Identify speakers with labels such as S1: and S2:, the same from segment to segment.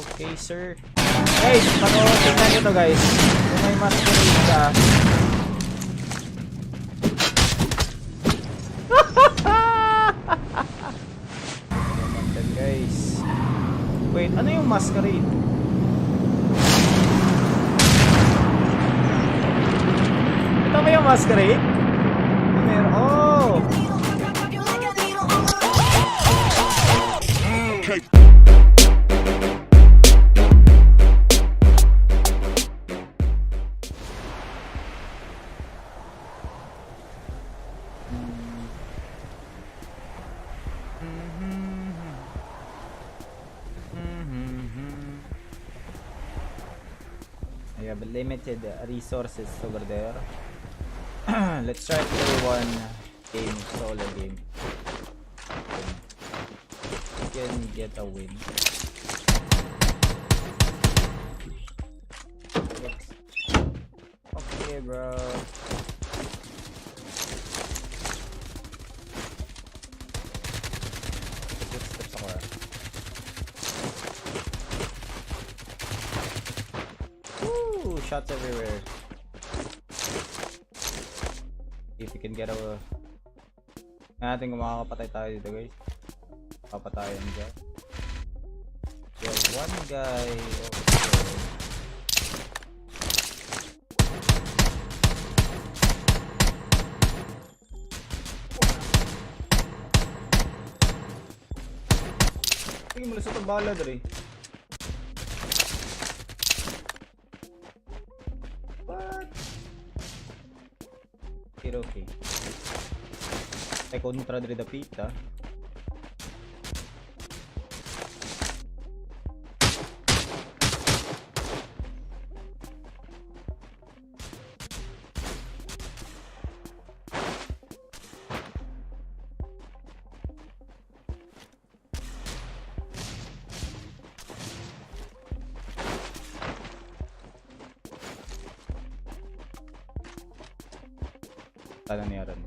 S1: Okay, sir. Guys, tingnan nyo to guys. Kung may masquerade ka. Then guys. Wait, ano yung masquerade? Ito ba yung masquerade? Meron. Oh! I have limited resources over there. Let's try to play one game, solo game. We can get a win. Okay, bro. Footsteps ako. Woo! Shots everywhere. If we can get a natin kung makakapatay tayo dito guys. Papatayan dyan. There's one guy over there. Sige mo lusot ang bala dali. What? Okay. Ay kontra diri da pita. Ano niyaran?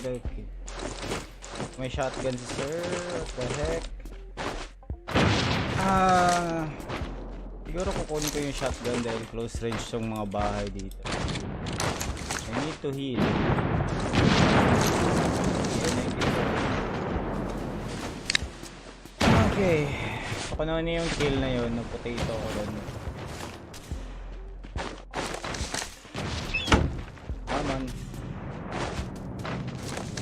S1: Okay. May shotgun si sir. What the heck? Siguro kukunin ko yung shotgun dahil close range yung mga bahay dito. I need to heal. Okay. Pakunawan niyo yung kill na yun. Potato ko doon. Come on.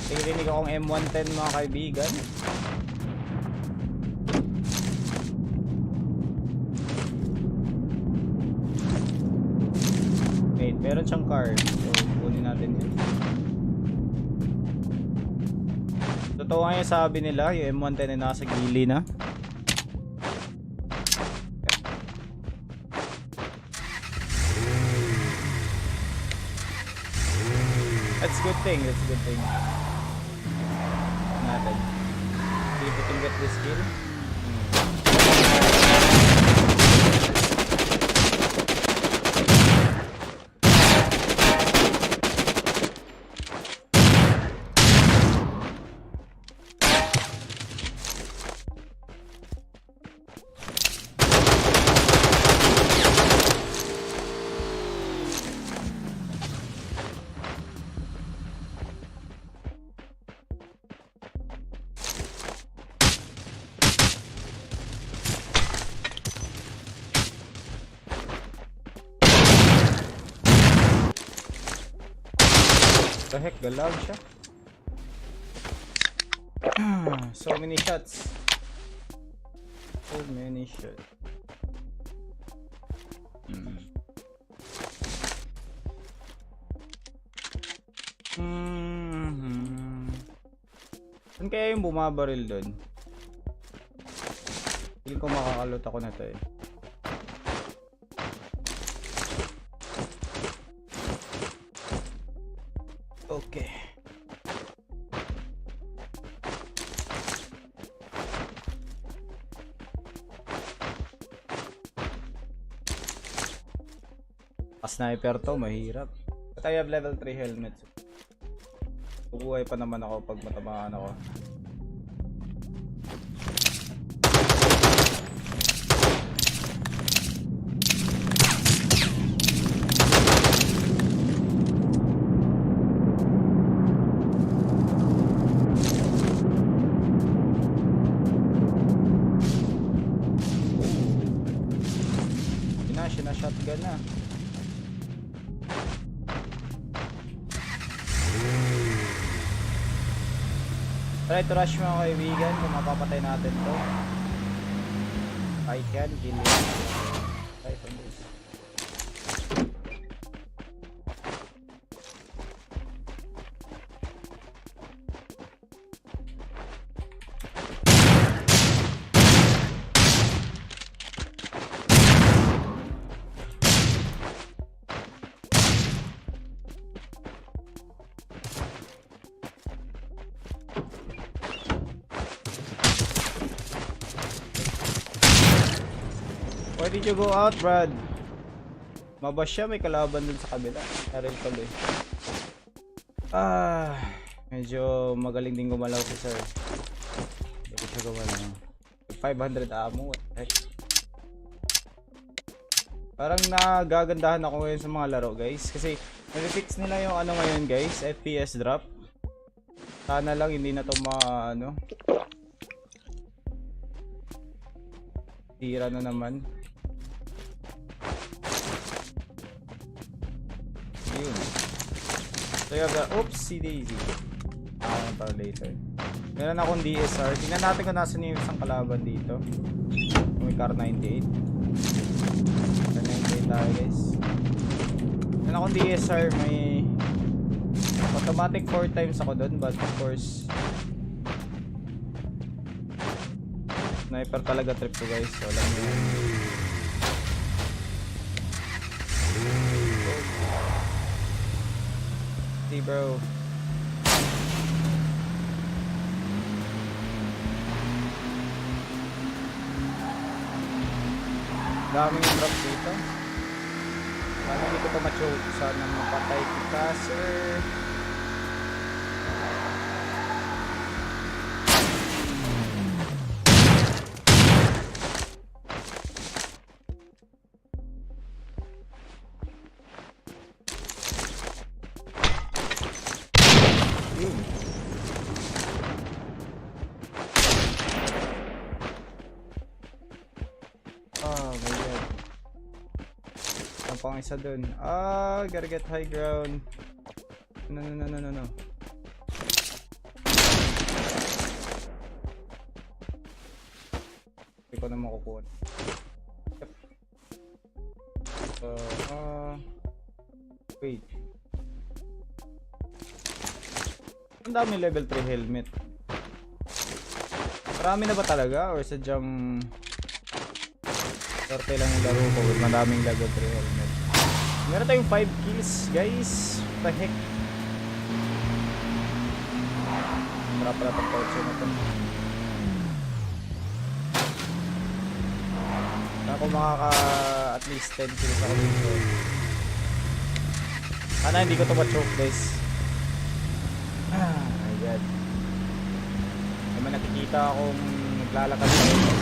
S1: Tingrinig akong M110 mga kaibigan. Wait, meron siyang car. So, kunin natin yun. Totoo nga yung sabi nila, yung M110 ay nasa gili na. That's a good thing, that's a good thing. Natin. See if we can get this kill. The heck, galag siya. So many shots. So many shots. Saan kaya yung bumabaril doon? Hindi ko makakalot ako na to eh. Okay. Sniper to, mahirap. But I have level 3 helmet. Bubuhay pa naman ako pag matamaan ako. Shotgun na. Try to rush mga kaibigan kung mapapatay natin to. I can kill it. Try from this. Why did you go out, Brad? Mabas siya, may kalaban dun sa kabila. Karel tuloy. Medyo magaling din gumalaw si sir. Hindi ko siya gumalaw. 500 ammo, what the heck? Parang nagagandahan ako ngayon sa mga laro, guys. Kasi nare-fix nila yung ano ngayon, guys, FPS drop. Sana lang hindi na to tira na naman. Yun. So you have the oopsie daisy. Para later. Meron akong DSR. Tingnan natin kung nasan yung isang kalaban dito. May car 98. Car 98 tayo, guys. Meron akong DSR. May automatic 4 times ako doon, but of course sniper talaga trip ko, guys. So alam nyo. See, bro. Daming drops dito. Sana hindi ko pa ma-choke. Sana mapatay kita, sir. Oh my god. Ang pang isa dun. Gotta get high ground. No. Hindi ko na makukuha. Yep. So, wait. Ang dami level 3 helmet. Marami na ba talaga? Or sadyang sorte lang yung laro ko with madaming level 3 helmet. Meron tayong 5 kills, guys. What the heck? Sarap pala itong pouch na ito. Ako makaka at least 10 kills ako dito. Sana hindi ko ito ma-choke, guys. My god. May nakikita akong naglalakad sa ito.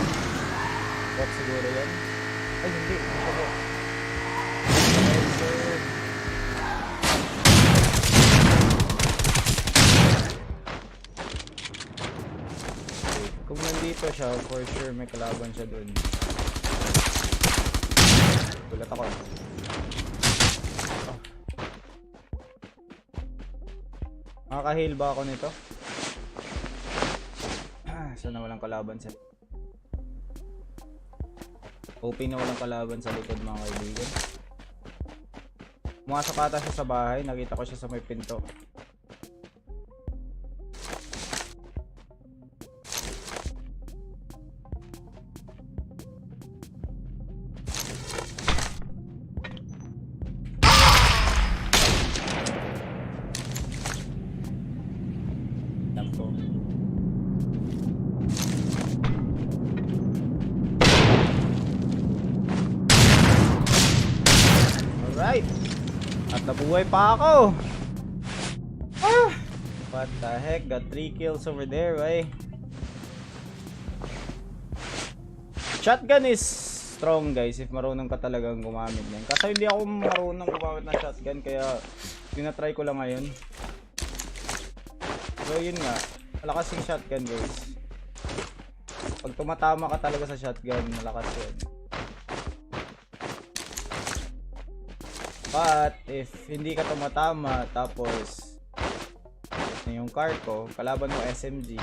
S1: Bot siguro yan. Ay hindi, hindi siya bot. Kung nandito siya, for sure may kalaban siya dun. Gulat ako. Makaka-heal ba ako nito? Sana walang kalaban sa... Hoping na walang kalaban sa likod mga kaibigan. Pumasok ata siya sa bahay. Nakita ko siya sa may pinto. Alright. At nabuhay pa ako. What the heck? Got 3 kills over there, eh? Shotgun is strong, guys, if marunong ka talagang gumamit niyan. Kasi hindi ako marunong gumamit ng shotgun, kaya tinatry ko lang ngayon. So yun nga, malakas yung shotgun, guys. Pag tumatama ka talaga sa shotgun, malakas yun. But if hindi ka tumatama, tapos yung car ko, kalaban mo SMG,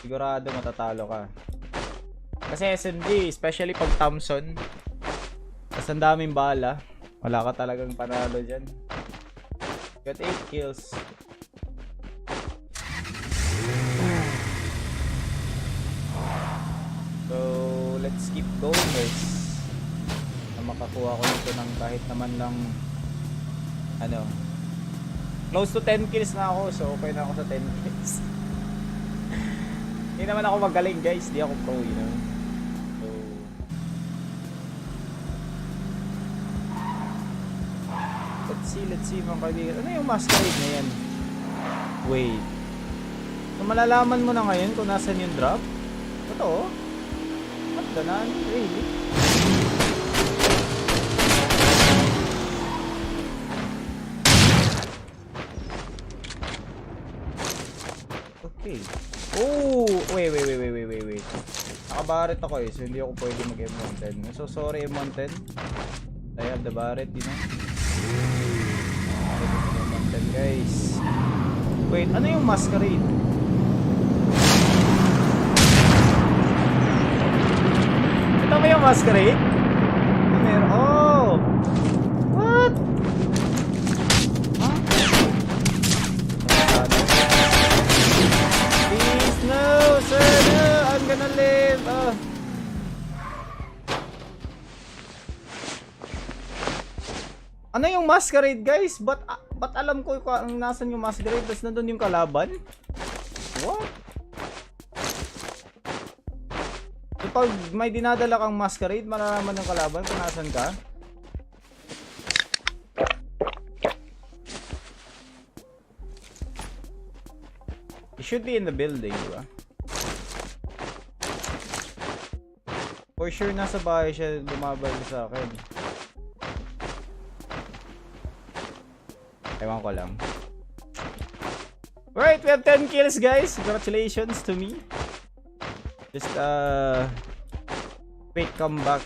S1: sigurado matatalo ka. Kasi SMG, especially pag Thompson, tas ang daming bala, wala ka talagang panalo dyan. Got 8 kills. So let's keep going, guys. Na makakuha ko nito ng kahit naman lang ano, close to 10 kills na ako, so okay na ako sa 10 kills. Hindi naman ako magaling, guys, di ako pro, you know. So let's see mga kaibigan. Ano yung masquerade na yan? Wait, so malalaman mo na ngayon kung nasan yung drop? Ito, what the nan? Really? Okay. Oh, wait. Naka-barrett ako, so hindi ako pwede mag-M110. So sorry M110. I have the barrett, you know. M110, guys. Wait, ano yung masquerade? Ito ba yung masquerade? Oh! What? Huh? Please, no, sir, no! I'm gonna live! Ano yung masquerade, guys? Ba't alam ko kung nasan yung masquerade, tapos nandun yung kalaban? What? Pag may dinadala kang masquerade, malalaman ng kalaban kung nasan ka. It should be in the building, diba? For sure, nasa bahay siya, lumabay sa akin. Ewan ko lang. Right, we have 10 kills, guys. Congratulations to me. Just quick comeback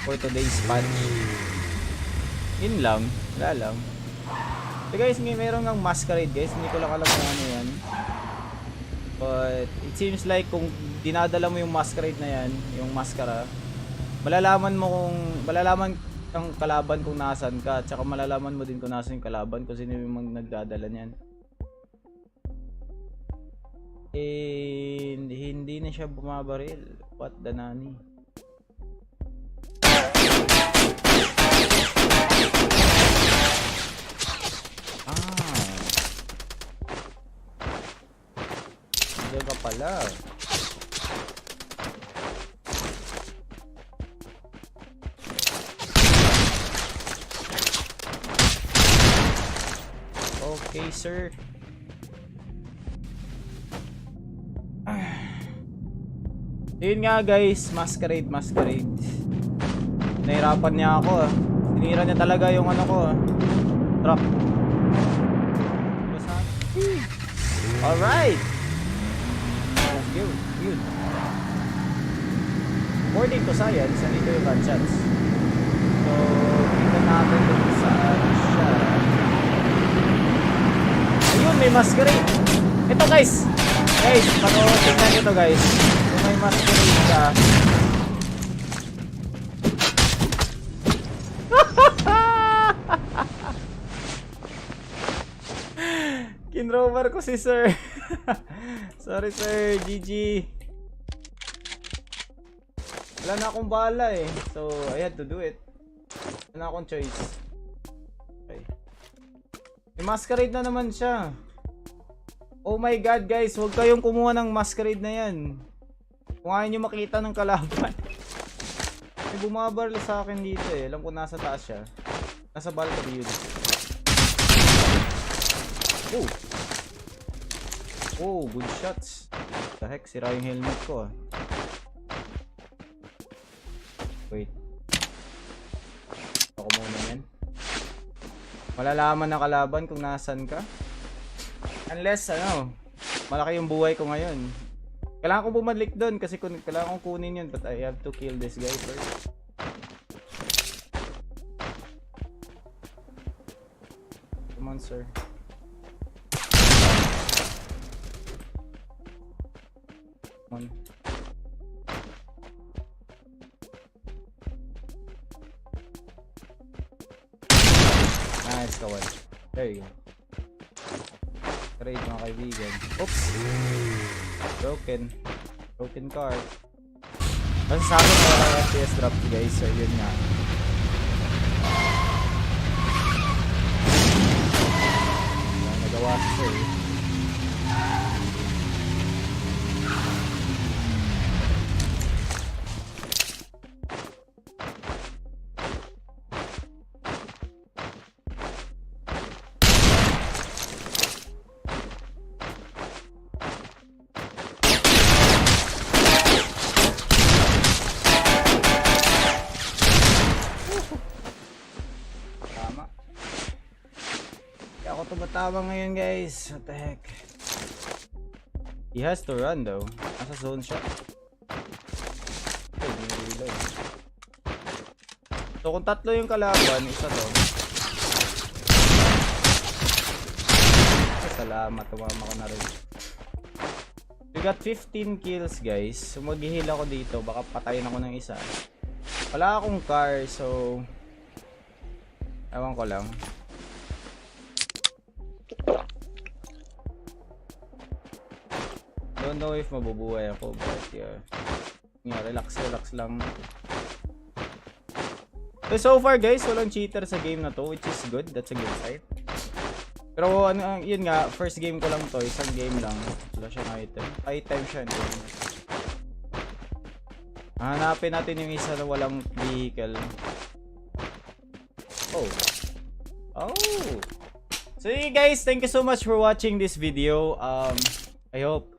S1: for today's patch. Yun lang, wala lang. So guys, meron ng masquerade, guys. Hindi ko lang alam kung ano yan. But it seems like kung dinadala mo yung masquerade na yan, yung maskara, malalaman ang kalaban kung nasan ka, at saka malalaman mo din kung nasan yung kalaban kung sino yung nagdadala niyan. And hindi na siya bumabaril. What the nani? Diyan ka pala. Okay, sir. Yun nga, guys, masquerade. Nahirapan niya ako, Tinira niya talaga yung ano ko, truck. Alright. Okay, yun. According to science, nandito yung gunshots. So, kita natin kung saan siya. Ayun, may masquerade. Ito guys. Guys, tingnan nyo to guys. Kung may masquerade ka. Kinrover ko si sir. Sorry sir, GG. Wala na akong bala eh. So, I had to do it. Wala na akong choice. Okay. May masquerade na naman siya. Oh my god guys, huwag kayong kumuha ng masquerade na yan. Kung ayaw nyo makita ng kalaban. May bumabaril sa akin dito eh. Alam ko nasa taas siya. Nasa balcony yun. Oh! Oh, good shots. The heck, sira yung helmet ko ah. Wait. Ako muna yan. Malalaman ng kalaban kung nasan ka. Unless, ano, malaki yung buhay ko ngayon. Kailangan kong bumalik doon kasi kailangan kong kunin yun. But I have to kill this guy first. Come on, sir. Come on. Nice, kawan. There you go. Trade mga kaibigan. Oops! Broken car. Basta sa akin wala FPS drop guys. So yun nga. Wala nagawa siya eh. Ako tumatama ngayon guys. What the heck? He has to run though. Nasa zone siya. Okay, reload. So kung tatlo yung kalaban, isa to. Salamat, tumama ko na rin. We got 15 kills guys. So mag-heal ako dito. Baka patayin ako ng isa. Wala akong car so ewan ko lang. Don't know if mabubuhay ako but yeah, relax lang. So far guys, walang cheater sa game na to, which is good. That's a good side. Pero ano, yun nga, first game ko lang to, isang game lang. Wala siyang item siya. Hanapin natin yung isa na walang vehicle. Oh. So yeah guys, thank you so much for watching this video. I hope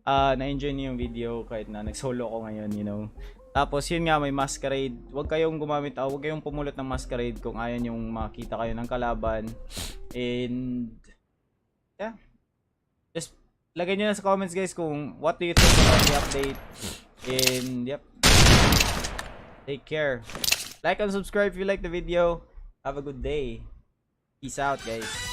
S1: na-enjoy niyo yung video kahit na nag-solo ko ngayon, you know. Tapos yun nga, may masquerade. Huwag kayong gumamit, huwag kayong pumulot ng masquerade kung ayaw yung makita kayo ng kalaban. And yeah, just lagay nyo na sa comments guys kung what do you think about the update. And yep, take care, like and subscribe if you like the video. Have a good day. Peace out guys.